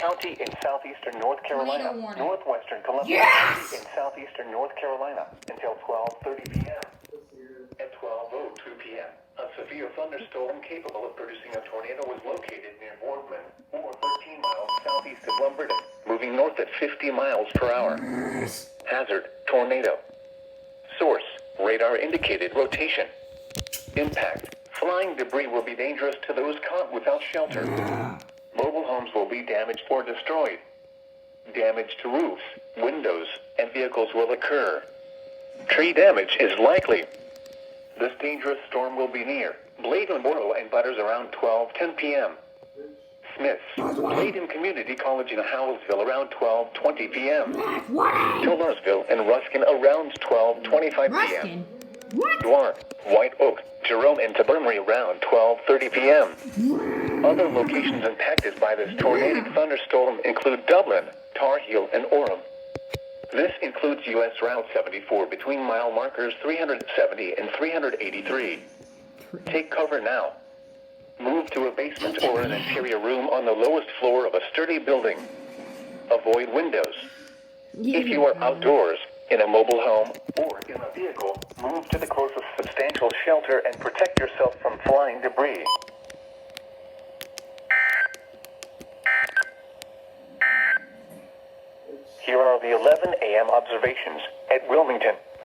County in southeastern North Carolina, northwestern Columbia County in southeastern North Carolina until 12:30 p.m. At 12:02 p.m., a severe thunderstorm capable of producing a tornado was located near Boardman, or 13 miles southeast of Lumberton, moving north at 50 miles per hour. Hazard, tornado. Source, radar indicated rotation. Impact, flying debris will be dangerous to those caught without shelter. Mobile homes will be damaged or destroyed. Damage to roofs, windows, and vehicles will occur. Tree damage is likely. This dangerous storm will be near Bladen Memorial and Butters around 12:10 p.m. Smiths, Bladen Community College in Howellsville around 12:20 p.m. Taylorsville and Ruskin around 12:25 p.m. Dwarf, White Oak, Jerome, and Tabernacle around 12:30 p.m. Other locations impacted by this tornadic thunderstorm include Dublin, Tar Heel, and Orem. This includes U.S. Route 74 between mile markers 370 and 383. Take cover now. Move to a basement or an interior room on the lowest floor of a sturdy building. Avoid windows. If you are outdoors, in a mobile home, or in a vehicle, move to the closest substantial shelter and protect yourself from flying debris. Here are the 11 a.m. observations at Wilmington.